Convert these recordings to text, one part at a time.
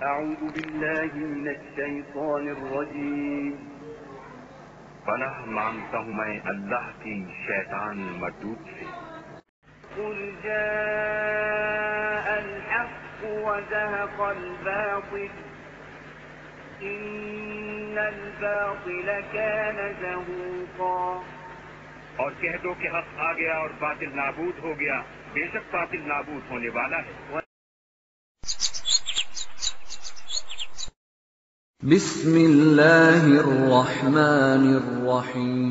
أعوذ بالله من الشيطان الرجيم پناہ مانگتا ہوں میں اللہ کی شیطان مردود سے۔ قل جاء الحق وزهق الباطل إن الباطل كان زهوقا۔ اور کہہ دو کہ حق آ گیا اور باطل نابود ہو گیا، بے شک باطل نابود ہونے والا ہے۔ بسم اللہ الرحمن الرحیم۔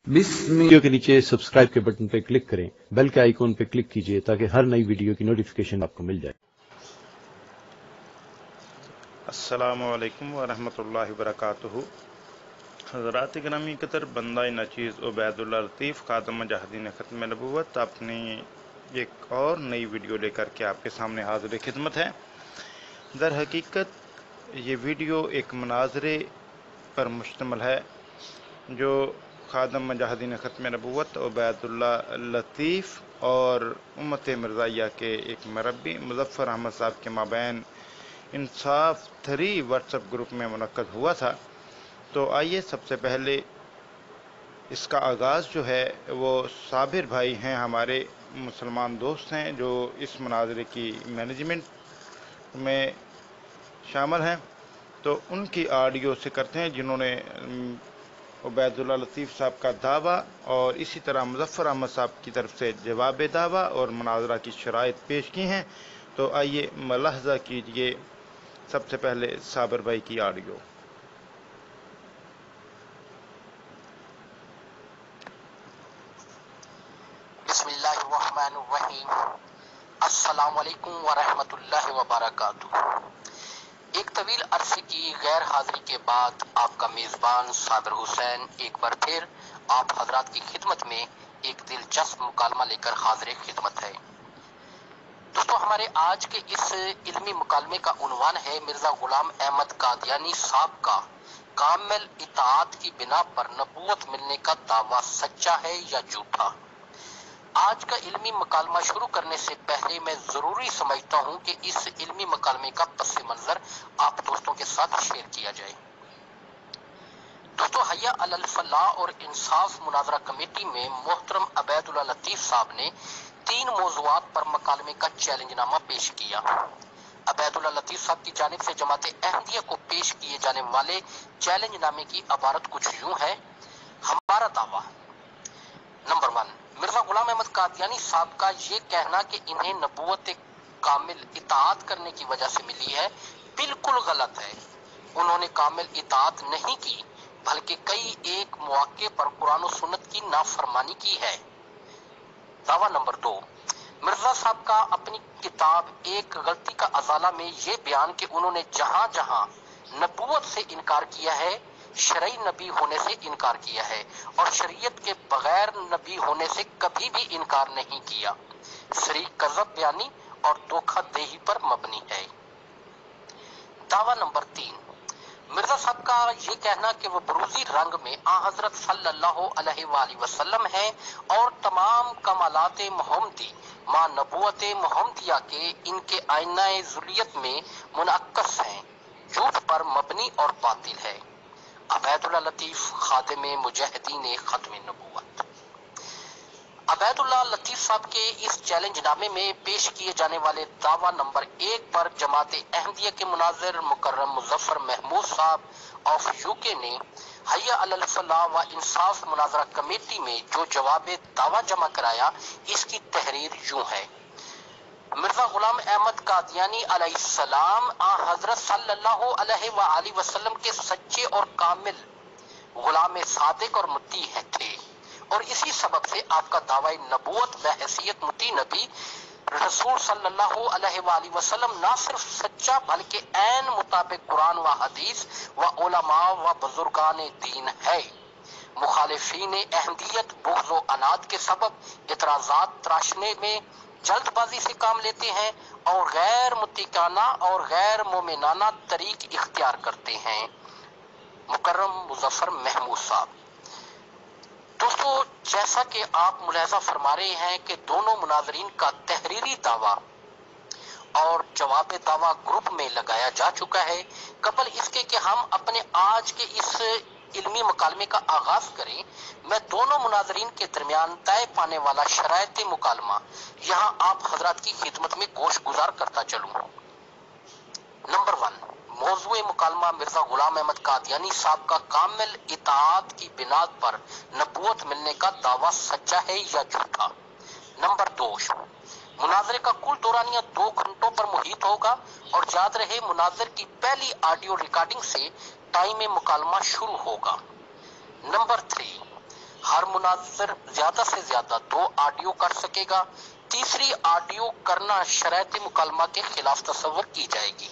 ویڈیو کے نیچے سبسکرائب کے بٹن پہ کلک کریں، بیل کے آئیکن پہ کلک کیجئے تاکہ ہر نئی ویڈیو کی نوٹیفیکیشن آپ کو مل جائے۔ السلام علیکم ورحمۃ اللہ وبرکاتہ۔ حضرات گرامی قدر، بندہ نچیز عبید اللہ لطیف خادم مجاہدین ختم نبوت اپنی ایک اور نئی ویڈیو لے کر کے آپ کے سامنے حاضر خدمت ہے۔ در حقیقت یہ ویڈیو ایک مناظرے پر مشتمل ہے جو خادم مجاہدین ختم نبوت عبید اللہ لطیف اور امت مرزائیہ کے ایک مربی مظفر احمد صاحب کے مابین انصاف 3 واٹس ایپ گروپ میں منعقد ہوا تھا۔ تو آئیے سب سے پہلے اس کا آغاز جو ہے وہ صابر بھائی ہیں، ہمارے مسلمان دوست ہیں جو اس مناظرے کی مینجمنٹ میں شامل ہیں، تو ان کی آڈیو سے کرتے ہیں جنہوں نے عبید اللہ لطیف صاحب کا دعویٰ اور اسی طرح مظفر احمد صاحب کی طرف سے جواب دعویٰ اور مناظرہ کی شرائط پیش کی ہیں۔ تو آئیے ملاحظہ کیجئے سب سے پہلے صابر بھائی کی آڈیو۔ بسم اللہ الرحمن الرحیم۔ السلام علیکم ورحمۃ اللہ وبرکاتہ۔ ایک طویل عرصے کی غیر حاضری کے بعد آپ کا میزبان صابر حسین ایک بار پھر آپ حضرات کی خدمت میں ایک دلچسپ مکالمہ لے کر حاضر خدمت ہے۔ دوستو، ہمارے آج کے اس علمی مکالمے کا عنوان ہے مرزا غلام احمد قادیانی صاحب کا کامل اطاعت کی بنا پر نبوت ملنے کا دعویٰ سچا ہے یا جھوٹا۔ آج کا علمی مکالمہ شروع کرنے سے پہلے میں ضروری سمجھتا ہوں کہ اس علمی مکالمے کا پس منظر آپ دوستوں کے ساتھ شیئر کیا جائے۔ دوستو، حیا علی الفلاح اور انصاف مناظرہ کمیٹی میں محترم عبید اللہ لطیف صاحب نے 3 موضوعات پر مکالمے کا چیلنج نامہ پیش کیا۔ عبید اللہ لطیف صاحب کی جانب سے جماعت احمدیہ کو پیش کیے جانے والے چیلنج نامے کی عبارت کچھ یوں ہے۔ ہمارا دعویٰ: نمبر 1، مرزا غلام احمد قادیانی صاحب کا یہ کہنا کہ انہیں نبوت کامل اطاعت کرنے کی وجہ سے ملی ہے بالکل غلط ہے۔ انہوں نے کامل اطاعت نہیں کی بلکہ کئی ایک مواقع پر قرآن و سنت کی نافرمانی کی ہے۔ دعویٰ نمبر 2، مرزا صاحب کا اپنی کتاب ایک غلطی کا ازالہ میں یہ بیان کہ انہوں نے جہاں جہاں نبوت سے انکار کیا ہے شرعی نبی ہونے سے انکار کیا ہے اور شریعت کے بغیر نبی ہونے سے کبھی بھی انکار نہیں کیا، صریح کذب بیانی اور دھوکہ دہی پر مبنی ہے۔ دعویٰ نمبر 3، مرزا صاحب کا یہ کہنا کہ وہ بروزی رنگ میں حضرت صلی اللہ علیہ وآلہ وسلم ہیں اور تمام کمالات محمدی ماں نبوت محمدیہ کے ان کے آئینہ ذریت میں منعکس ہیں، جھوٹ پر مبنی اور باطل ہے۔ عبید اللہ لطیف خادم مجاہدین ختم نبوت۔ عبید اللہ لطیف صاحب کے اس چیلنج نامے میں پیش کیے جانے والے دعویٰ نمبر 1 پر جماعت احمدیہ کے مناظر مکرم مظفر محمود صاحب آف UK نے حیا علی الفلاح و انصاف مناظرہ کمیٹی میں جو جواب دعویٰ جمع کرایا، اس کی تحریر یوں ہے۔ مرزا غلام احمد قادیانی علیہ السلام حضرت صلی اللہ علیہ وآلہ وسلم کے سچے اور کامل غلام صادق اور مطیع تھے، اور اسی سبب سے آپ کا دعوی نبوت بحیثیت مطیع نبی رسول صلی اللہ علیہ وآلہ وسلم نہ صرف سچا بلکہ عین مطابق قرآن و حدیث و علماء و بزرگان دین ہے۔ مخالفین احمدیت بغض و عناد کے سبب اعتراضات تراشنے میں جلد بازی سے کام لیتے ہیں اور غیر متقینانہ اور غیر مومنانہ طریق اختیار کرتے ہیں۔ مکرم مظفر محمود صاحب۔ دوستو جیسا کہ آپ ملاحظہ فرما رہے ہیں کہ دونوں مناظرین کا تحریری دعویٰ اور جواب دعویٰ گروپ میں لگایا جا چکا ہے۔ قبل اس کے کہ ہم اپنے آج کے اس علمی مکالمے کا آغاز کریں، میں دونوں مناظرین کے درمیان طے پانے والا شرائط مکالمہ یہاں آپ حضرات کی خدمت میں گوش گزار کرتا چلوں۔ نمبر 1، موضوع مکالمہ مرزا غلام احمد قادیانی صاحب کا کامل اطاعت کی بنا پر نبوت ملنے کا دعویٰ سچا ہے یا جھوٹا۔ نمبر 2، مناظرے کا کل دورانیہ 2 گھنٹوں پر محیط ہوگا اور یاد رہے مناظر کی پہلی آڈیو ریکارڈنگ سے ٹائم مکالمہ شروع ہوگا۔ نمبر 3، ہر مناظر زیادہ سے زیادہ 2 آڈیو کر سکے گا، تیسری آڈیو کرنا شرائط مکالمہ کے خلاف تصور کی جائے گی۔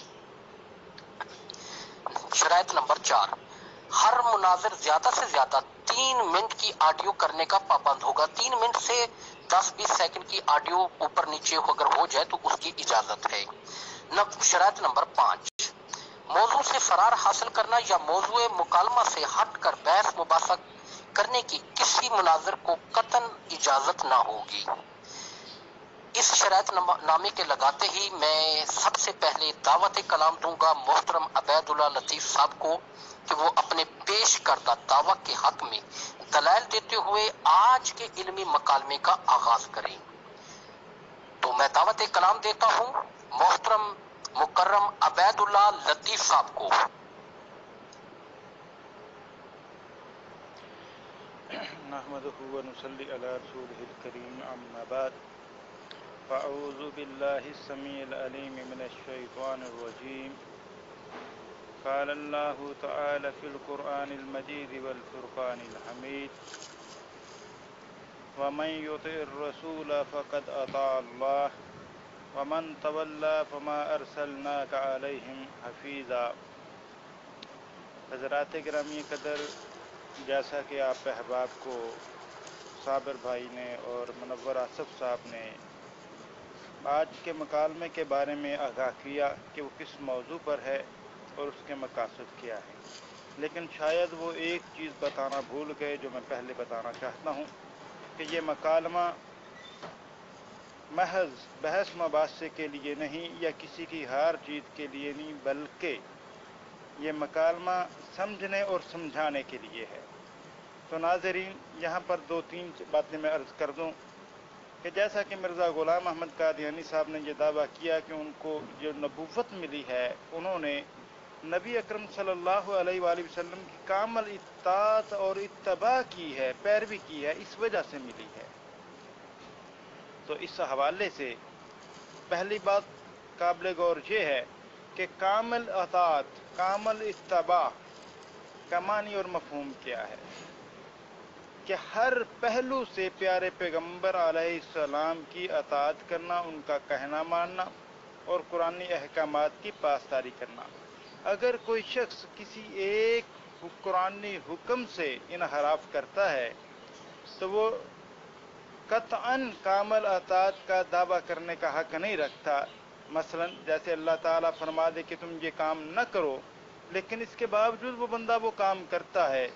شرائط نمبر 4، ہر مناظر زیادہ سے زیادہ 3 منٹ کی آڈیو کرنے کا پابند ہوگا۔ 3 منٹ سے 10-20 سیکنڈ کی آڈیو اوپر نیچے اگر ہو جائے تو اس کی اجازت ہے۔ شرائط نمبر 5، موضوع سے فرار حاصل کرنا یا موضوع مکالمہ سے ہٹ کر بحث مباحثہ کرنے کی کسی مناظر کو قطعاً اجازت نہ ہوگی۔ اس شرائط نامے کے لگاتے ہی میں سب سے پہلے دعوت کلام دوں گا محترم عبید اللہ لطیف صاحب کو کہ وہ اپنے پیش کردہ دعویٰ کے حق میں دلائل دیتے ہوئے آج کے علمی مکالمے کا آغاز کریں۔ تو میں دعوت کلام دیتا ہوں محترم مکرم عبید اللہ لطیف صاحب کو۔ نحمده ونصلي على رسوله الكريم أما بعد فأعوذ بالله السميع العليم من الشيطان الرجيم قال الله تعالى في القرآن المجيد والفرقان الحميد ومن يطع الرسول فقد أطاع الله ومن تولى فما أرسلناك عليهم حفيظا۔ حضرات گرامی قدر، جیسا کہ آپ احباب کو صابر بھائی نے اور منور آصف صاحب نے آج کے مکالمے کے بارے میں آگاہ کیا کہ وہ کس موضوع پر ہے اور اس کے مقاصد کیا ہے، لیکن شاید وہ ایک چیز بتانا بھول گئے جو میں پہلے بتانا چاہتا ہوں کہ یہ مکالمہ محض بحث مباحثے کے لیے نہیں یا کسی کی ہار جیت کے لیے نہیں، بلکہ یہ مکالمہ سمجھنے اور سمجھانے کے لیے ہے۔ تو ناظرین، یہاں پر 2-3 باتیں میں عرض کر دوں کہ جیسا کہ مرزا غلام احمد قادیانی صاحب نے یہ دعویٰ کیا کہ ان کو جو نبوت ملی ہے انہوں نے نبی اکرم صلی اللہ علیہ وآلہ وسلم کی کامل اطاعت اور اتباع کی ہے، پیروی کی ہے، اس وجہ سے ملی ہے۔ تو اس حوالے سے پہلی بات قابل غور یہ ہے کہ کامل اطاعت، کامل اتباع کا معنی اور مفہوم کیا ہے، کہ ہر پہلو سے پیارے پیغمبر علیہ السلام کی اطاعت کرنا، ان کا کہنا ماننا اور قرآنی احکامات کی پاسداری کرنا۔ اگر کوئی شخص کسی ایک قرآنی حکم سے انحراف کرتا ہے تو وہ قطعاً کامل اطاعت کا دعویٰ کرنے کا حق نہیں رکھتا۔ مثلا جیسے اللہ تعالیٰ فرما دے کہ تم یہ کام نہ کرو، لیکن اس کے باوجود وہ بندہ وہ کام کرتا ہے،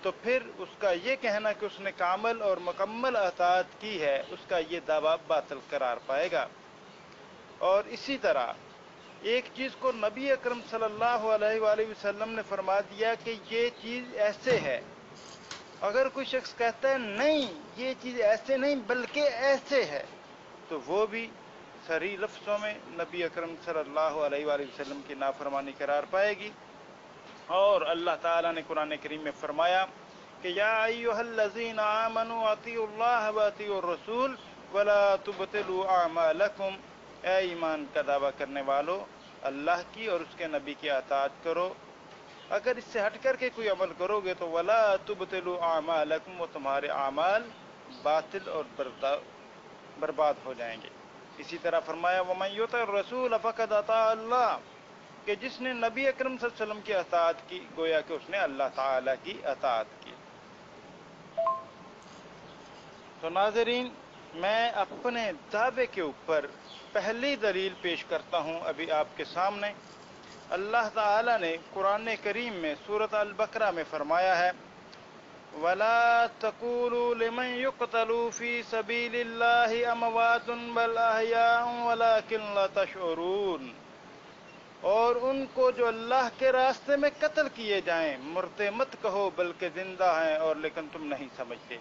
تو پھر اس کا یہ کہنا کہ اس نے کامل اور مکمل اطاعت کی ہے، اس کا یہ دعویٰ باطل قرار پائے گا۔ اور اسی طرح ایک چیز کو نبی اکرم صلی اللہ علیہ وآلہ وسلم نے فرما دیا کہ یہ چیز ایسے ہے، اگر کوئی شخص کہتا ہے نہیں یہ چیز ایسے نہیں بلکہ ایسے ہے، تو وہ بھی صریح لفظوں میں نبی اکرم صلی اللہ علیہ وآلہ وسلم کی نافرمانی قرار پائے گی۔ اور اللہ تعالیٰ نے قرآن کریم میں فرمایا کہ یا ایھا الذین آمنوا اطیعوا اللہ واطیعوا الرسول ولا تبطلوا اعمالکم، اے ایمان کا دعویٰ کرنے والو، اللہ کی اور اس کے نبی کی اطاعت کرو، اگر اس سے ہٹ کر کے کوئی عمل کرو گے تو ولا تبطلوا اعمالکم، وہ تمہارے اعمال باطل اور برباد ہو جائیں گے۔ اسی طرح فرمایا ومن یطع الرسول فقد اطاع اللہ، کہ جس نے نبی اکرم صلی اللہ علیہ وسلم کی اطاعت کی گویا کہ اس نے اللہ تعالیٰ کی اطاعت کی۔ تو ناظرین، میں اپنے دعوے کے اوپر پہلی دلیل پیش کرتا ہوں ابھی آپ کے سامنے۔ اللہ تعالیٰ نے قرآن کریم میں سورۃ البقرہ میں فرمایا ہے ولا تقولوا لمن يقتل في سبيل الله اموات بل احياء ولكن لا تشعرون، اور ان کو جو اللہ کے راستے میں قتل کیے جائیں مردے مت کہو بلکہ زندہ ہیں اور لیکن تم نہیں سمجھتے۔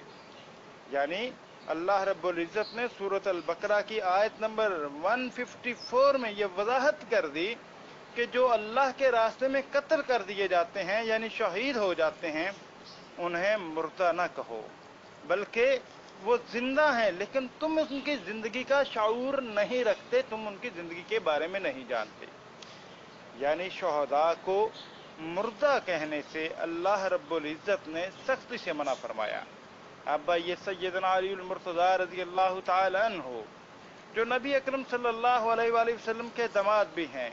یعنی اللہ رب العزت نے سورۃ البقرہ کی آیت نمبر 154 میں یہ وضاحت کر دی کہ جو اللہ کے راستے میں قتل کر دیے جاتے ہیں یعنی شہید ہو جاتے ہیں انہیں مردہ نہ کہو بلکہ وہ زندہ ہیں، لیکن تم ان کی زندگی کا شعور نہیں رکھتے، تم ان کی زندگی کے بارے میں نہیں جانتے۔ یعنی شہداء کو مردہ کہنے سے اللہ رب العزت نے سختی سے منع فرمایا۔ اب یہ سیدنا علی المرتضیٰ رضی اللہ تعالی عنہ جو نبی اکرم صلی اللہ علیہ وآلہ وسلم کے داماد بھی ہیں،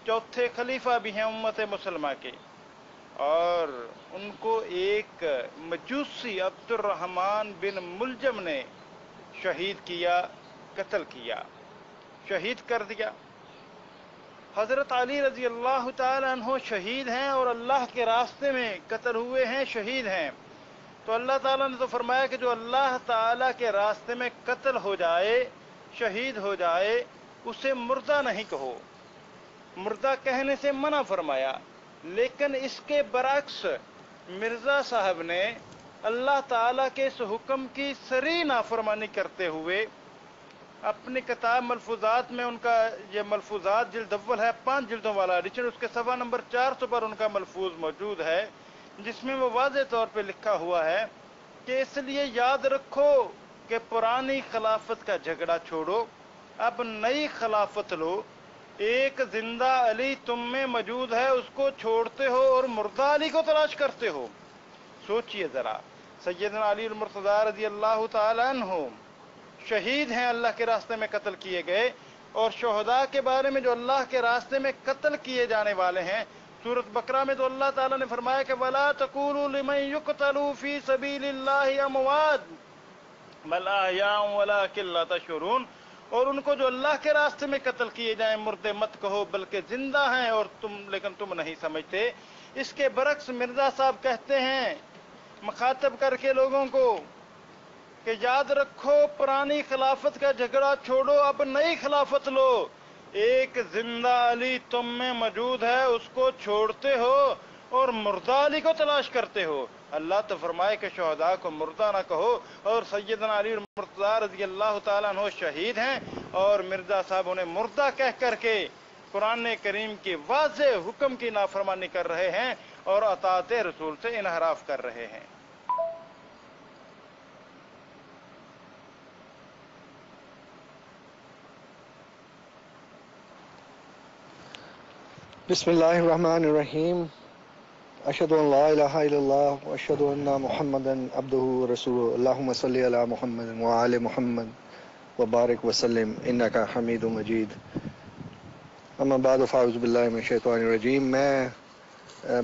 چوتھے خلیفہ بھی ہیں امت مسلمہ کے، اور ان کو ایک مجوسی عبد الرحمن بن ملجم نے شہید کیا، قتل کیا، شہید کر دیا۔ حضرت علی رضی اللہ تعالی عنہ شہید ہیں اور اللہ کے راستے میں قتل ہوئے ہیں، شہید ہیں، تو اللہ تعالیٰ نے تو فرمایا کہ جو اللہ تعالیٰ کے راستے میں قتل ہو جائے، شہید ہو جائے، اسے مردہ نہیں کہو، مردہ کہنے سے منع فرمایا۔ لیکن اس کے برعکس مرزا صاحب نے اللہ تعالیٰ کے اس حکم کی صریح نافرمانی کرتے ہوئے اپنی کتاب ملفوظات میں، ان کا یہ ملفوظات جلد اول ہے 5 جلدوں والا ایڈیشن، اس کے صفحہ نمبر 400 پر ان کا ملفوظ موجود ہے، جس میں وہ واضح طور پہ لکھا ہوا ہے کہ اس لیے یاد رکھو کہ پرانی خلافت کا جھگڑا چھوڑو، اب نئی خلافت لو، ایک زندہ علی تم میں موجود ہے، اس کو چھوڑتے ہو اور مردہ علی کو تلاش کرتے ہو۔ سوچئے ذرا، سیدنا علی المرتضیٰ رضی اللہ تعالی عنہ شہید ہیں، اللہ کے راستے میں قتل کیے گئے، اور شہداء کے بارے میں جو اللہ کے راستے میں قتل کیے جانے والے ہیں، سورۃ بقرہ میں تو اللہ تعالیٰ نے فرمایا کہ وَلَا تَقُولُوا لِمَن يُقْتَلُ فِي سَبِيلِ اللَّهِ أَمْوَاتٌ بَلْ أَحْيَاءٌ وَلَكِن لَّا تَشْعُرُونَ، اور ان کو جو اللہ کے راستے میں قتل کیے جائیں مردے مت کہو بلکہ زندہ ہیں اور لیکن تم نہیں سمجھتے۔ اس کے برعکس مرزا صاحب کہتے ہیں مخاطب کر کے لوگوں کو کہ یاد رکھو پرانی خلافت کا جھگڑا چھوڑو، اب نئی خلافت لو، ایک زندہ علی تم میں موجود ہے، اس کو چھوڑتے ہو اور مردہ علی کو تلاش کرتے ہو۔ اللہ تو فرمائے کہ شہداء کو مردہ نہ کہو، اور سیدنا علی المرتضیٰ رضی اللہ تعالیٰ عنہ شہید ہیں اور مرزا صاحب انہیں مردہ کہہ کر کے قرآن کریم کی واضح حکم کی نافرمانی کر رہے ہیں اور اطاعت رسول سے انحراف کر رہے ہیں۔ بسم اللہ الرحمن الرحیم، اشہد ان لا الہ الا اللہ واشہد ان محمدا عبدہ ورسولہ، اللہم صلی علی محمد وعلی محمد وبارک وسلم انک حمید مجید۔ اما بعد فاعوذ باللہ من الشیطان الرجیم۔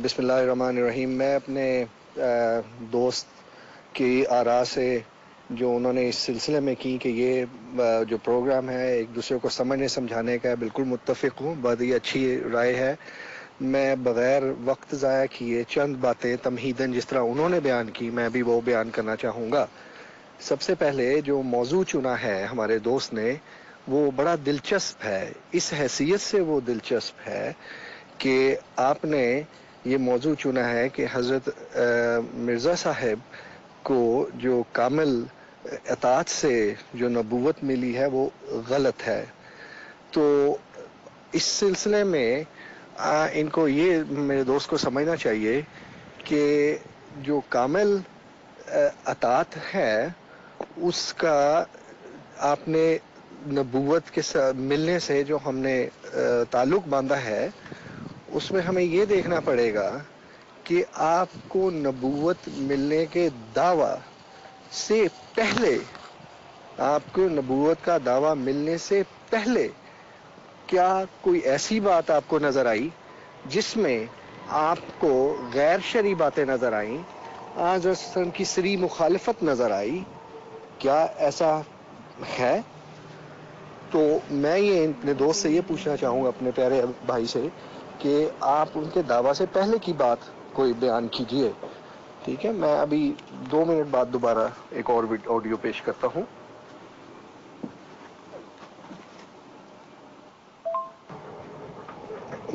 بسم اللہ الرحمن الرحیم، میں اپنے دوست کی آراء سے جو انہوں نے اس سلسلے میں کی کہ یہ جو پروگرام ہے ایک دوسرے کو سمجھنے سمجھانے کا ہے، بالکل متفق ہوں، بہت ہی اچھی رائے ہے۔ میں بغیر وقت ضائع کیے چند باتیں تمہیداً جس طرح انہوں نے بیان کی میں بھی وہ بیان کرنا چاہوں گا۔ سب سے پہلے جو موضوع چنا ہے ہمارے دوست نے وہ بڑا دلچسپ ہے، اس حیثیت سے وہ دلچسپ ہے کہ آپ نے یہ موضوع چنا ہے کہ حضرت مرزا صاحب کو جو کامل اطاعت سے جو نبوت ملی ہے وہ غلط ہے۔ تو اس سلسلے میں ان کو یہ میرے دوست کو سمجھنا چاہیے کہ جو کامل اطاعت ہے اس کا آپ نے نبوت کے ملنے سے جو ہم نے تعلق باندھا ہے اس میں ہمیں یہ دیکھنا پڑے گا کہ آپ کو نبوت ملنے کے دعویٰ سے پہلے، آپ کو نبوت کا دعویٰ ملنے سے پہلے کیا کوئی ایسی بات آپ کو نظر آئی جس میں آپ کو غیر شرعی باتیں نظر آئیں، آج رسول کی صریح مخالفت نظر آئی؟ کیا ایسا ہے؟ تو میں یہ اپنے دوست سے یہ پوچھنا چاہوں گا، اپنے پیارے بھائی سے، کہ آپ ان کے دعویٰ سے پہلے کی بات کوئی بیان کیجئے۔ ٹھیک ہے، میں ابھی 2 منٹ بعد دوبارہ ایک اور آڈیو پیش کرتا ہوں.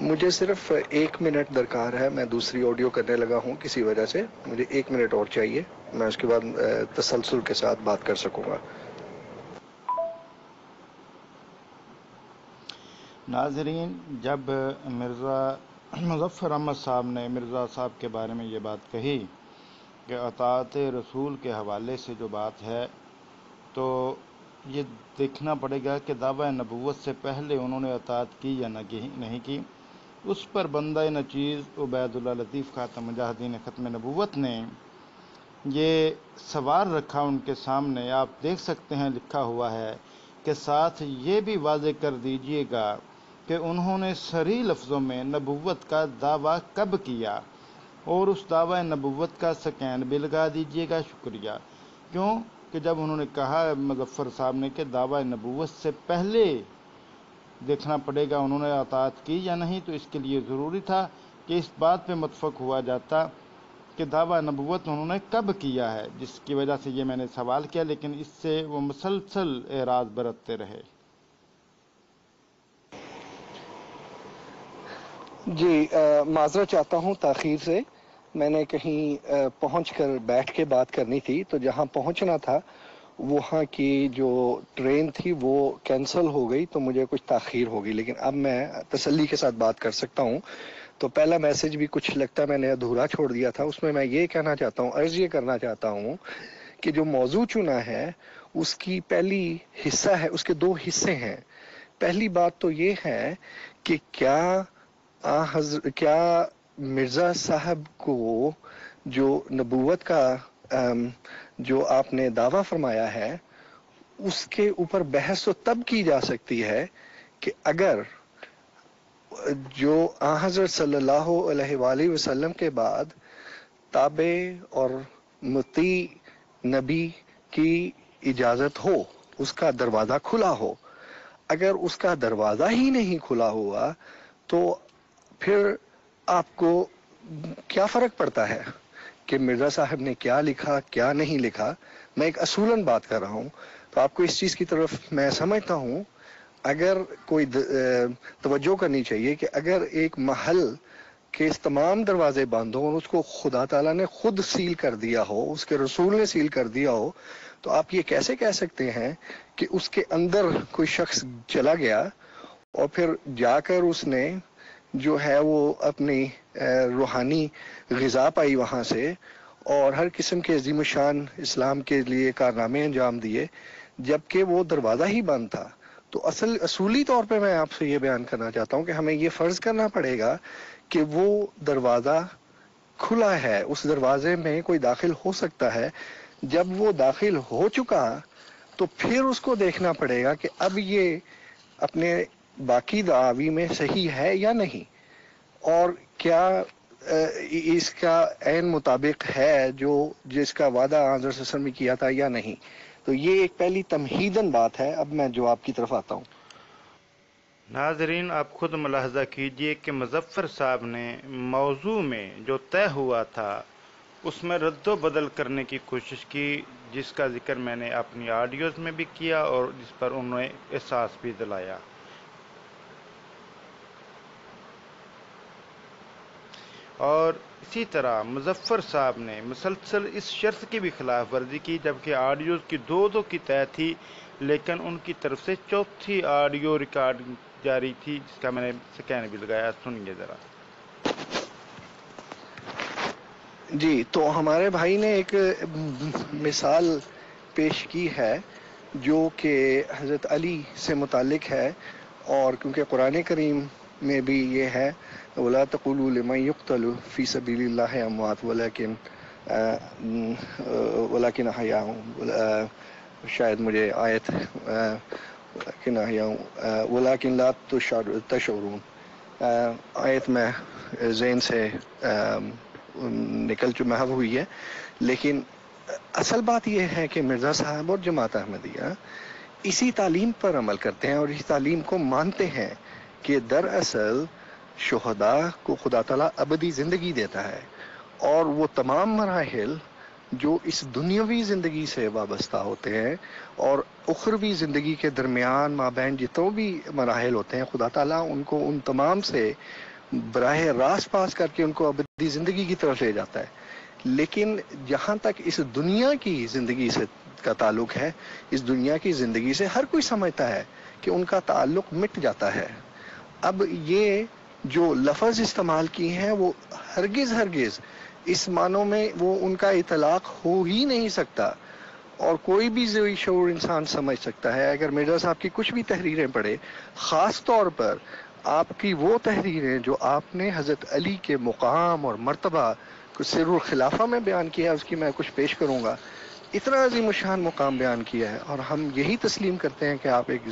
مجھے صرف 1 منٹ درکار ہے، میں دوسری آڈیو کرنے لگا ہوں کسی وجہ سے، مجھے 1 منٹ اور چاہیے، میں اس کے بعد تسلسل کے ساتھ بات کر سکوں گا. ناظرین، جب مرزا مظفر احمد صاحب نے مرزا صاحب کے بارے میں یہ بات کہی کہ اطاعت رسول کے حوالے سے جو بات ہے، تو یہ دیکھنا پڑے گا کہ دعوی نبوت سے پہلے انہوں نے اطاعت کی یا نہیں کی. اس پر بندہ نچیز عبید اللہ لطیف خاتم مجاہدین ختم نبوت نے یہ سوال رکھا ان کے سامنے. آپ دیکھ سکتے ہیں لکھا ہوا ہے کہ ساتھ یہ بھی واضح کر دیجئے گا کہ انہوں نے صریح لفظوں میں نبوت کا دعویٰ کب کیا، اور اس دعوی نبوت کا سکین بھی لگا دیجئے گا. شکریہ. کیوں کہ جب انہوں نے کہا مظفر صاحب نے کہ دعوی نبوت سے پہلے دیکھنا پڑے گا انہوں نے اطاعت کی یا نہیں، تو اس کے لیے ضروری تھا کہ اس بات پہ متفق ہوا جاتا کہ دعوی نبوت انہوں نے کب کیا ہے، جس کی وجہ سے یہ میں نے سوال کیا، لیکن اس سے وہ مسلسل اعراض برتتے رہے. جی، معذرت چاہتا ہوں تاخیر سے. میں نے کہیں پہنچ کر بیٹھ کے بات کرنی تھی، تو جہاں پہنچنا تھا وہاں کی جو ٹرین تھی وہ کینسل ہو گئی، تو مجھے کچھ تاخیر ہوگی، لیکن اب میں تسلی کے ساتھ بات کر سکتا ہوں. تو پہلا میسج بھی کچھ لگتا ہے میں نے ادھورا چھوڑ دیا تھا، اس میں یہ کہنا چاہتا ہوں، عرض یہ کرنا چاہتا ہوں کہ جو موضوع چنا ہے اس کی پہلی حصہ ہے، اس کے 2 حصے ہیں. پہلی بات تو یہ ہے کہ کیا مرزا صاحب کو جو نبوت کا جو آپ نے دعویٰ فرمایا ہے اس کے اوپر بحث تو تب کی جا سکتی ہے کہ اگر جو حضرت صلی اللہ علیہ وآلہ وسلم کے بعد تابع اور مطیع نبی کی اجازت ہو، اس کا دروازہ کھلا ہو. اگر اس کا دروازہ ہی نہیں کھلا ہوا تو پھر آپ کو کیا فرق پڑتا ہے کہ مرزا صاحب نے کیا لکھا کیا نہیں لکھا. میں ایک اصولاً بات کر رہا ہوں، تو آپ کو اس چیز کی طرف میں سمجھتا ہوں اگر کوئی توجہ کرنی چاہیے کہ اگر ایک محل کے تمام دروازے بند ہوں اور اس کو خدا تعالیٰ نے خود سیل کر دیا ہو، اس کے رسول نے سیل کر دیا ہو، تو آپ یہ کیسے کہہ سکتے ہیں کہ اس کے اندر کوئی شخص چلا گیا اور پھر جا کر اس نے جو ہے وہ اپنی روحانی غذا پائی وہاں سے اور ہر قسم کے عظیم الشان اسلام کے لیے کارنامے انجام دیے، جبکہ وہ دروازہ ہی بند تھا. تو اصولی طور پہ میں آپ سے یہ بیان کرنا چاہتا ہوں کہ ہمیں یہ فرض کرنا پڑے گا کہ وہ دروازہ کھلا ہے، اس دروازے میں کوئی داخل ہو سکتا ہے. جب وہ داخل ہو چکا تو پھر اس کو دیکھنا پڑے گا کہ اب یہ اپنے باقی دعاوی میں صحیح ہے یا نہیں، اور کیا اس کا عین مطابق ہے جو جس کا وعدہ حضرت صلی اللہ علیہ وسلم نے کیا تھا یا نہیں. تو یہ ایک پہلی تمہیدن بات ہے. اب میں جواب کی طرف آتا ہوں. ناظرین، آپ خود ملاحظہ کیجئے کہ مظفر صاحب نے موضوع میں جو طے ہوا تھا اس میں رد و بدل کرنے کی کوشش کی، جس کا ذکر میں نے اپنی آڈیوز میں بھی کیا اور جس پر انہوں نے احساس بھی دلایا. اور اسی طرح مظفر صاحب نے مسلسل اس شرط کی بھی خلاف ورزی کی، جبکہ آڈیوز کی 2 کی طے تھی، لیکن ان کی طرف سے 4تھی آڈیو ریکارڈ جاری تھی، جس کا میں نے سکین بھی لگایا. سنیے ذرا. جی، تو ہمارے بھائی نے ایک مثال پیش کی ہے جو کہ حضرت علی سے متعلق ہے، اور کیونکہ قرآن کریم میں بھی یہ ہے وَلَا تَقُولُوا لِمَن يُقْتَلُ فِي سَبِيلِ اللَّهِ أَمْوَاتٌ وَلَكِنْ أَحْيَاءٌ، شاید مجھے آیت وَلَكِنْ أَحْيَاءٌ وَلَكِنْ لَا تَشْعُرُونَ آیت میں ذہن سے نکل محو ہوئی ہے. لیکن اصل بات یہ ہے کہ مرزا صاحب اور جماعت احمدیہ اسی تعلیم پر عمل کرتے ہیں اور اس تعلیم کو مانتے ہیں کہ دراصل شہداء کو خدا تعالیٰ ابدی زندگی دیتا ہے، اور وہ تمام مراحل جو اس دنیاوی زندگی سے وابستہ ہوتے ہیں اور اخروی زندگی کے درمیان مابین جتنے بھی مراحل ہوتے ہیں، خدا تعالیٰ ان کو ان تمام سے براہ راست پاس کر کے ان کو ابدی زندگی کی طرف لے جاتا ہے. لیکن جہاں تک اس دنیا کی زندگی سے کا تعلق ہے، اس دنیا کی زندگی سے ہر کوئی سمجھتا ہے کہ ان کا تعلق مٹ جاتا ہے. اب یہ جو لفظ استعمال کی ہیں وہ ہرگز اس معنوں میں وہ ان کا اطلاق ہو ہی نہیں سکتا، اور کوئی بھی ذوی شعور انسان سمجھ سکتا ہے. اگر مرزا صاحب کی کچھ بھی تحریریں پڑھے، خاص طور پر آپ کی وہ تحریریں جو آپ نے حضرت علی کے مقام اور مرتبہ کو سر الخلافہ میں بیان کیا، اس کی میں کچھ پیش کروں گا. اتنا عظیم الشان مقام بیان کیا ہے، اور ہم یہی تسلیم کرتے ہیں کہ آپ ایک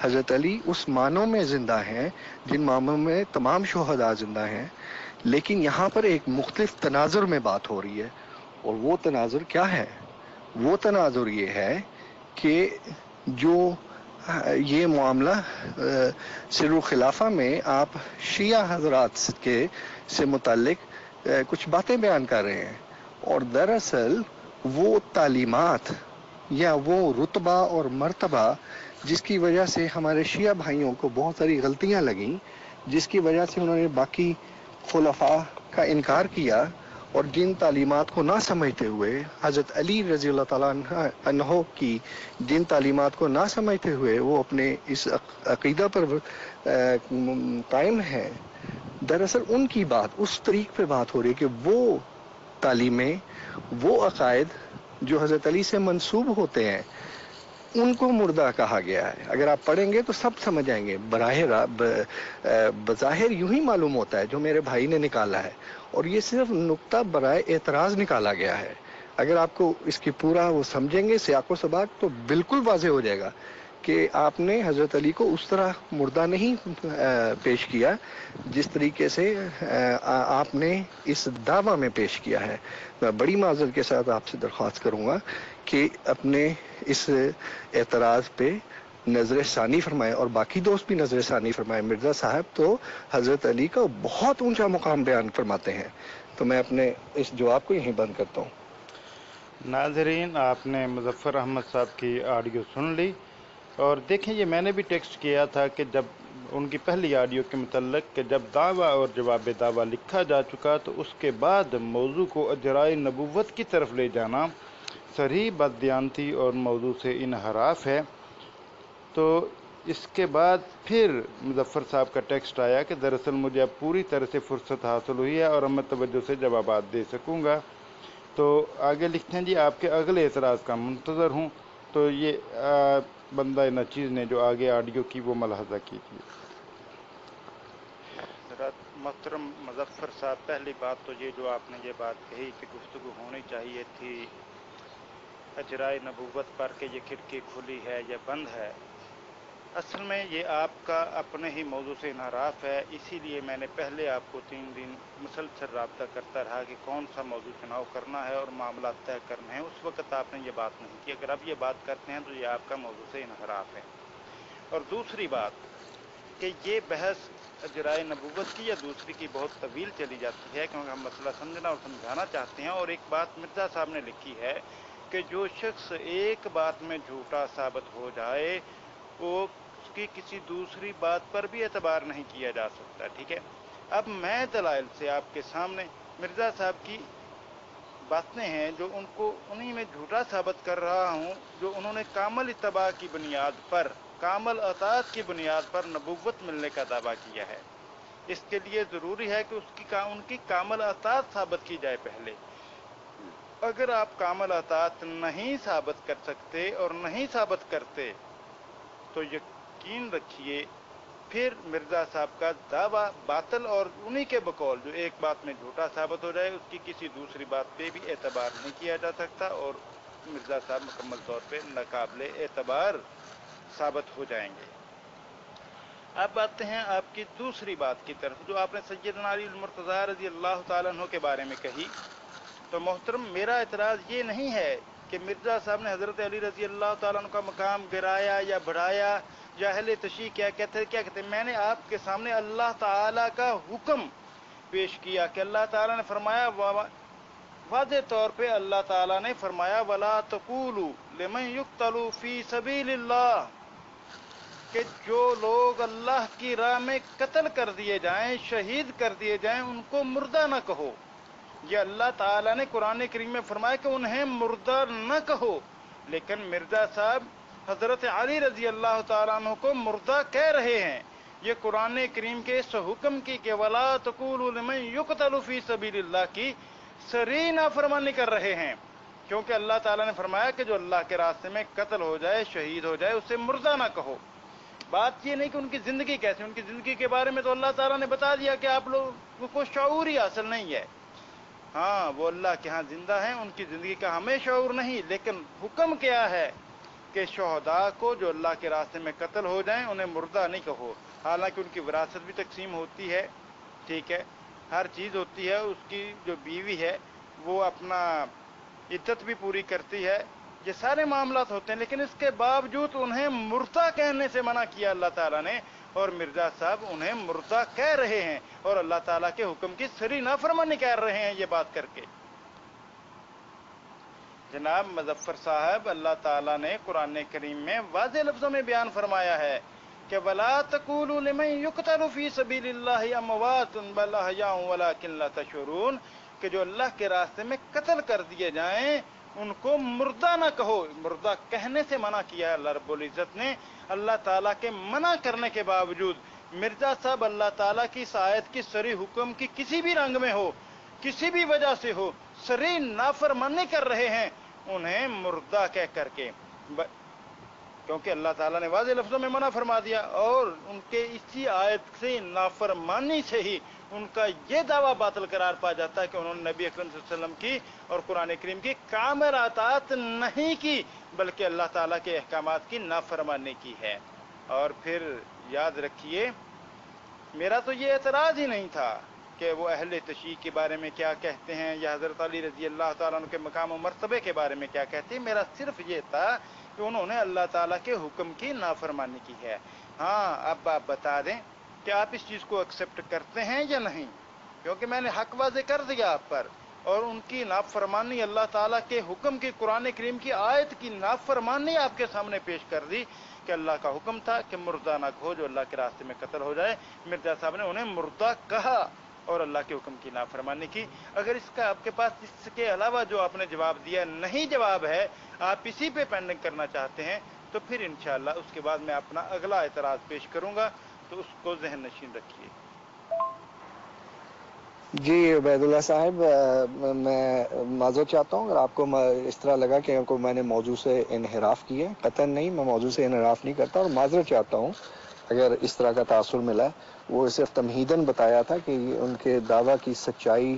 حضرت علی اس معنوں میں زندہ ہیں جن معنوں میں تمام شہداء زندہ ہیں. لیکن یہاں پر ایک مختلف تناظر میں بات ہو رہی ہے، اور وہ تناظر کیا ہے؟ وہ تناظر یہ ہے کہ جو یہ معاملہ سر الخلافہ میں آپ شیعہ حضرات کے سے متعلق کچھ باتیں بیان کر رہے ہیں، اور دراصل وہ تعلیمات یا وہ رتبہ اور مرتبہ جس کی وجہ سے ہمارے شیعہ بھائیوں کو بہت ساری غلطیاں لگیں، جس کی وجہ سے انہوں نے باقی خلفاء کا انکار کیا، اور جن تعلیمات کو نہ سمجھتے ہوئے حضرت علی رضی اللہ تعالیٰ عنہ کی جن تعلیمات کو نہ سمجھتے ہوئے وہ اپنے اس عقیدہ پر قائم ہیں، دراصل ان کی بات اس طریق پہ بات ہو رہی ہے کہ وہ تعلیمیں، وہ عقائد جو حضرت علی سے منسوب ہوتے ہیں ان کو مردہ کہا گیا ہے. اگر آپ پڑھیں گے تو سب سمجھ آئیں گے. بظاہر یوں ہی معلوم ہوتا ہے جو میرے بھائی نے نکالا ہے، اور یہ صرف نقطہ برائے اعتراض نکالا گیا ہے. اگر آپ کو اس کی پورا وہ سمجھیں گے سیاق و سباق تو بالکل واضح ہو جائے گا کہ آپ نے حضرت علی کو اس طرح مردہ نہیں پیش کیا جس طریقے سے آپ نے اس دعویٰ میں پیش کیا ہے. میں بڑی معذرت کے ساتھ آپ سے درخواست کروں گا کہ اپنے اس اعتراض پہ نظر ثانی فرمائے، اور باقی دوست بھی نظر ثانی فرمائے. مرزا صاحب تو حضرت علی کا بہت اونچا مقام بیان فرماتے ہیں. تو میں اپنے اس جواب کو یہیں بند کرتا ہوں. ناظرین، آپ نے مظفر احمد صاحب کی آڈیو سن لی، اور دیکھیں یہ میں نے بھی ٹیکسٹ کیا تھا کہ جب ان کی پہلی آڈیو کے متعلق کہ جب دعویٰ اور جواب دعویٰ لکھا جا چکا تو اس کے بعد موضوع کو اجرائے نبوت کی طرف لے جانا صریح بددیانتی اور موضوع سے انحراف ہے. تو اس کے بعد پھر مظفر صاحب کا ٹیکسٹ آیا کہ دراصل مجھے اب پوری طرح سے فرصت حاصل ہوئی ہے اور اب میں توجہ سے جوابات دے سکوں گا. تو آگے لکھتے ہیں جی آپ کے اگلے اعتراض کا منتظر ہوں. تو یہ بندہ نچیز نے جو آگے آڈیو کی وہ ملاحظہ کی تھی. محترم مظفر صاحب، پہلی بات تو یہ جو آپ نے یہ بات کہی کہ گفتگو ہونی چاہیے تھی اجرائے نبوت پر کہ یہ کھڑکی کھلی ہے یا بند ہے، اصل میں یہ آپ کا اپنے ہی موضوع سے انحراف ہے. اسی لیے میں نے پہلے آپ کو 3 دن مسلسل رابطہ کرتا رہا کہ کون سا موضوع چناؤ کرنا ہے اور معاملات طے کرنے ہیں. اس وقت آپ نے یہ بات نہیں کی. اگر اب یہ بات کرتے ہیں تو یہ آپ کا موضوع سے انحراف ہے. اور دوسری بات کہ یہ بحث اجرائے نبوت کی یا دوسری کی بہت طویل چلی جاتی ہے کیونکہ ہم مسئلہ سمجھنا اور سمجھانا چاہتے ہیں. اور ایک بات مرزا صاحب نے لکھی ہے کہ جو شخص ایک بات میں جھوٹا ثابت ہو جائے وہ اس کی کسی دوسری بات پر بھی اعتبار نہیں کیا جا سکتا. ٹھیک ہے، اب میں دلائل سے آپ کے سامنے مرزا صاحب کی باتیں ہیں جو ان کو انہی میں جھوٹا ثابت کر رہا ہوں، جو انہوں نے کامل اتباع کی بنیاد پر، کامل اطاعت کی بنیاد پر نبوت ملنے کا دعویٰ کیا ہے. اس کے لیے ضروری ہے کہ ان کی کامل اطاعت ثابت کی جائے پہلے. اگر آپ کامل اطاعت نہیں ثابت کر سکتے اور نہیں ثابت کرتے تو یقین رکھیے پھر مرزا صاحب کا دعویٰ باطل، اور انہی کے بقول جو ایک بات میں جھوٹا ثابت ہو جائے اس کی کسی دوسری بات پہ بھی اعتبار نہیں کیا جا سکتا، اور مرزا صاحب مکمل طور پہ ناقابل اعتبار ثابت ہو جائیں گے. اب آتے ہیں آپ کی دوسری بات کی طرف جو آپ نے سیدنا علی المرتضیٰ رضی اللہ تعالیٰ عنہ کے بارے میں کہی. تو محترم، میرا اعتراض یہ نہیں ہے کہ مرزا صاحب نے حضرت علی رضی اللہ تعالیٰ عنہ کا مقام گرایا یا بڑھایا یا اہل تشیع کیا کہتے ہیں. میں نے آپ کے سامنے اللہ تعالیٰ کا حکم پیش کیا کہ اللہ تعالیٰ نے فرمایا واضح طور پہ اللہ تعالیٰ نے فرمایا وَلَا تَقُولُوا لِمَنْ يُقْتَلُ فِي سَبِيلِ اللَّهِ، کہ جو لوگ اللہ کی راہ میں قتل کر دیے جائیں، شہید کر دیے جائیں، ان کو مردہ نہ کہو۔ یہ اللہ تعالیٰ نے قرآن کریم میں فرمایا کہ انہیں مردہ نہ کہو، لیکن مرزا صاحب حضرت علی رضی اللہ تعالیٰ عنہ کو مردہ کہہ رہے ہیں۔ یہ قرآن کریم کے اس حکم کی کہ وَلَا تَقُولُوا لِمَنْ يُقْتَلُ فِي سَبِيلِ اللَّهِ کی صریح نافرمانی کر رہے ہیں، کیونکہ اللہ تعالیٰ نے فرمایا کہ جو اللہ کے راستے میں قتل ہو جائے، شہید ہو جائے، اسے مردہ نہ کہو۔ بات یہ نہیں کہ ان کی زندگی کیسی، ان کی زندگی کے بارے میں تو اللہ تعالیٰ نے بتا دیا کہ آپ لوگوں کو شعور ہی حاصل نہیں ہے۔ ہاں وہ اللہ کے ہاں زندہ ہیں، ان کی زندگی کا ہمیں شعور نہیں، لیکن حکم کیا ہے کہ شہداء کو جو اللہ کے راستے میں قتل ہو جائیں انہیں مردہ نہیں کہو۔ حالانکہ ان کی وراثت بھی تقسیم ہوتی ہے، ٹھیک ہے، ہر چیز ہوتی ہے، اس کی جو بیوی ہے وہ اپنا عدت بھی پوری کرتی ہے، یہ سارے معاملات ہوتے ہیں، لیکن اس کے باوجود انہیں مردہ کہنے سے منع کیا اللہ تعالیٰ نے، اور مرزا صاحب انہیں مردہ کہہ رہے ہیں اور اللہ تعالیٰ کے حکم کی صریح نافرمانی کہہ رہے ہیں یہ بات کر کے۔ جناب مظفر صاحب، اللہ تعالیٰ نے قرآن کریم میں واضح لفظوں میں بیان فرمایا ہے کہ وَلَا تَقُولُوا لِمَنْ يُقْتَلُ فِي سَبِيلِ اللَّهِ أَمْوَاتٌ بَلْ أَحْيَاءٌ وَلَكِنْ لَا تَشْعُرُونَ، کہ جو اللہ کے راستے میں قتل کر دیے جائیں ان کو مردہ نہ کہو۔ مردہ کہنے سے منع کیا ہے اللہ رب العزت نے۔ اللہ تعالیٰ کے منع کرنے کے باوجود مرزا صاحب اللہ تعالیٰ کی اس آیت کی صریح حکم کی کسی بھی رنگ میں ہو، کسی بھی وجہ سے ہو، صریح نافرمانی کر رہے ہیں انہیں مردہ کہہ کر کے، کیونکہ اللہ تعالیٰ نے واضح لفظوں میں منع فرما دیا، اور ان کے اسی آیت سے نافرمانی سے ہی ان کا یہ دعویٰ باطل قرار پا جاتا ہے کہ انہوں نے نبی اکرم صلی اللہ علیہ وسلم کی اور قرآن کریم کی کامل اطاعت نہیں کی، بلکہ اللہ تعالیٰ کے احکامات کی نافرمانی کی ہے۔ اور پھر یاد رکھیے، میرا تو یہ اعتراض ہی نہیں تھا کہ وہ اہل تشیع کے بارے میں کیا کہتے ہیں یا حضرت علی رضی اللہ تعالیٰ عنہ کے مقام و مرتبے کے بارے میں کیا کہتے ہیں، میرا صرف یہ تھا کہ انہوں نے اللہ تعالیٰ کے حکم کی نافرمانی کی ہے۔ ہاں اب آپ بتا دیں کہ آپ اس چیز کو ایکسیپٹ کرتے ہیں یا نہیں، کیونکہ میں نے حق واضح کر دیا آپ پر، اور ان کی نافرمانی اللہ تعالیٰ کے حکم کی، قرآن کریم کی آیت کی نافرمانی آپ کے سامنے پیش کر دی کہ اللہ کا حکم تھا کہ مردہ نہ کہو جو اللہ کے راستے میں قتل ہو جائے۔ مرزا صاحب نے انہیں مردہ کہا اور اللہ کے حکم کی نافرمانی کی۔ اگر اس کا آپ کے پاس اس کے علاوہ جو آپ نے جواب دیا نہیں جواب ہے، آپ اسی پہ پینڈنگ کرنا چاہتے ہیں، تو پھر انشاءاللہ اس کے بعد میں اپنا اگلا اعتراض پیش کروں گا، تو اس کو ذہن نشین رکھیے۔ جی عبید اللہ صاحب، میں معذرت چاہتا ہوں اگر آپ کو اس طرح لگا کہ میں نے موضوع سے انحراف کیا، قطعاً نہیں، میں موضوع سے انحراف نہیں کرتا، اور معذرت چاہتا ہوں اگر اس طرح کا تاثر ملا۔ وہ صرف تمہیداً بتایا تھا کہ ان کے دعویٰ کی سچائی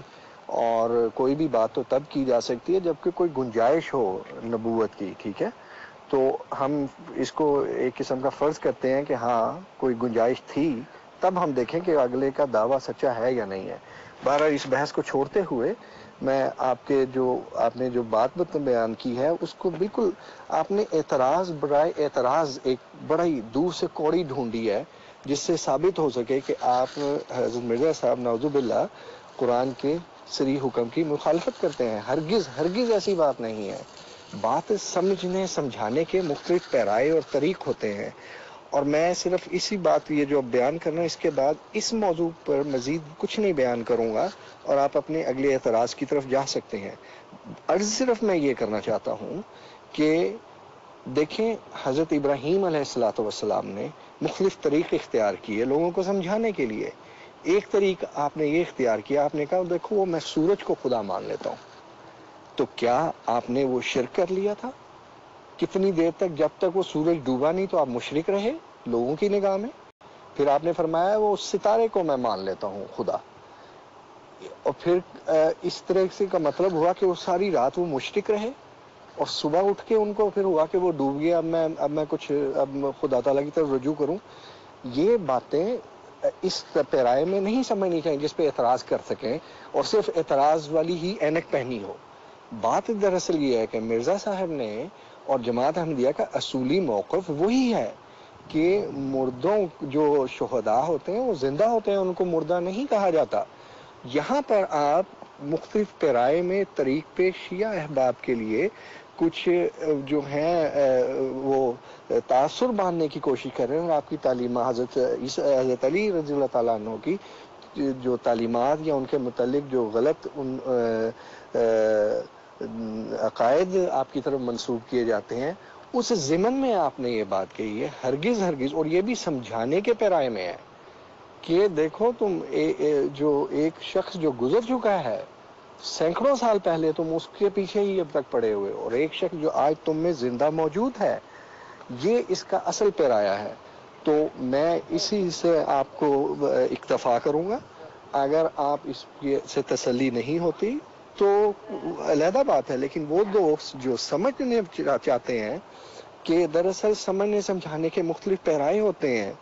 اور کوئی بھی بات تو تب کی جا سکتی ہے جبکہ کوئی گنجائش ہو نبوت کی، ٹھیک ہے، تو ہم اس کو ایک قسم کا فرض کرتے ہیں کہ ہاں کوئی گنجائش تھی، تب ہم دیکھیں کہ اگلے کا دعویٰ سچا ہے یا نہیں ہے۔ بہرحال اس بحث کو چھوڑتے ہوئے میں آپ نے جو بات بیان کی ہے اس کو بالکل آپ نے اعتراض برائے اعتراض ایک بڑا ہی دور سے کوڑی ڈھونڈی ہے جس سے ثابت ہو سکے کہ آپ حضرت مرزا صاحب نعوذ باللہ قرآن کے صریح حکم کی مخالفت کرتے ہیں۔ ہرگز ایسی بات نہیں ہے۔ بات سمجھنے سمجھانے کے مختلف پیرائے اور طریق ہوتے ہیں، اور میں صرف اسی بات یہ جو بیان کرنا، اس کے بعد اس موضوع پر مزید کچھ نہیں بیان کروں گا اور آپ اپنے اگلے اعتراض کی طرف جا سکتے ہیں۔ عرض صرف میں یہ کرنا چاہتا ہوں کہ دیکھیں حضرت ابراہیم علیہ السلام نے مختلف طریق اختیار کیے لوگوں کو سمجھانے کے لیے۔ ایک طریق آپ نے یہ اختیار کیا، آپ نے کہا دیکھو وہ میں سورج کو خدا مان لیتا ہوں، تو کیا آپ نے وہ شرک کر لیا تھا؟ کتنی دیر تک؟ جب تک وہ سورج ڈوبا نہیں تو آپ مشرک رہے لوگوں کی نگاہ میں۔ پھر آپ نے فرمایا وہ ستارے کو میں مان لیتا ہوں خدا، اور پھر اس طرح سے کا مطلب ہوا کہ وہ ساری رات وہ مشرک رہے اور صبح اٹھ کے ان کو پھر ہوا کہ وہ ڈوب گیا، اب میں خدا تعالیٰ کی طرف رجوع کروں۔ یہ باتیں اس پیرائے میں نہیں سمجھنی چاہیے جس پہ اعتراض کر سکیں اور صرف اعتراض والی ہی اینک پہنی ہو۔ بات دراصل یہ ہے کہ مرزا صاحب نے اور جماعت احمدیہ کا اصولی موقف وہی ہے کہ مردوں جو شہداء ہوتے ہیں وہ زندہ ہوتے ہیں، ان کو مردہ نہیں کہا جاتا۔ یہاں پر آپ مختلف پیرائے میں طریق پہ شیعہ احباب کے لیے کچھ جو ہیں وہ تاثر باندھنے کی کوشش کر رہے ہیں، اور آپ کی تعلیمات حضرت علی رضی اللہ تعالیٰ عنہ کی جو تعلیمات یا ان کے متعلق جو غلط عقائد آپ کی طرف منسوب کیے جاتے ہیں، اس ضمن میں آپ نے یہ بات کہی ہے، ہرگز ہرگز، اور یہ بھی سمجھانے کے پیرائے میں ہے کہ دیکھو تم جو ایک شخص جو گزر چکا ہے سینکڑوں سال پہلے، تم اس کے پیچھے ہی اب تک پڑے ہوئے، اور ایک شخص جو آج تم میں زندہ موجود ہے، یہ اس کا اصل پیرایا ہے۔ تو میں اسی سے آپ کو اکتفا کروں گا۔ اگر آپ اس سے تسلی نہیں ہوتی تو علیحدہ بات ہے، لیکن وہ دوست جو سمجھنے چاہتے ہیں کہ دراصل سمجھنے سمجھانے کے مختلف پیرائے ہوتے ہیں،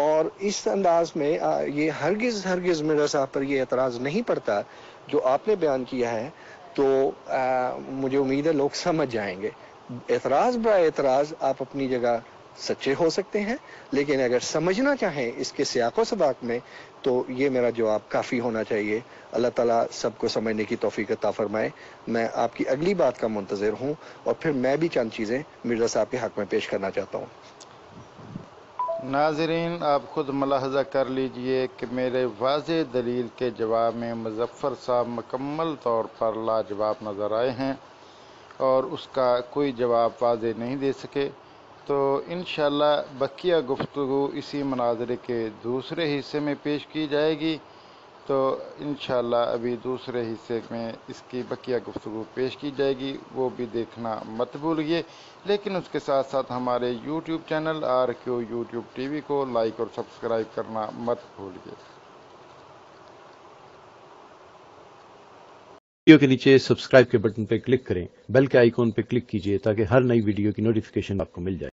اور اس انداز میں یہ ہرگز مرزا صاحب پر یہ اعتراض نہیں پڑتا جو آپ نے بیان کیا ہے، تو مجھے امید ہے لوگ سمجھ جائیں گے۔ اعتراض برائے اعتراض آپ اپنی جگہ سچے ہو سکتے ہیں، لیکن اگر سمجھنا چاہیں اس کے سیاق و سباق میں تو یہ میرا جواب کافی ہونا چاہیے۔ اللہ تعالیٰ سب کو سمجھنے کی توفیق عطا فرمائے۔ میں آپ کی اگلی بات کا منتظر ہوں، اور پھر میں بھی چند چیزیں مرزا صاحب کے حق میں پیش کرنا چاہتا ہوں۔ ناظرین، آپ خود ملاحظہ کر لیجئے کہ میرے واضح دلیل کے جواب میں مظفر صاحب مکمل طور پر لاجواب نظر آئے ہیں اور اس کا کوئی جواب واضح نہیں دے سکے۔ تو انشاءاللہ بقیہ گفتگو اسی مناظرے کے دوسرے حصے میں پیش کی جائے گی۔ تو انشاءاللہ ابھی دوسرے حصے میں اس کی بقیہ گفتگو پیش کی جائے گی، وہ بھی دیکھنا مت بھولیے، لیکن اس کے ساتھ ساتھ ہمارے YouTube channel RQ YouTube T V کو لائک اور سبسکرائب کرنا مت بھولیے۔ ویڈیو کے نیچے سبسکرائب کے بٹن پہ کلک کریں، بیل کے آئیکن پہ کلک کیجئے تاکہ ہر نئی ویڈیو کی نوٹیفیکیشن آپ کو مل جائے۔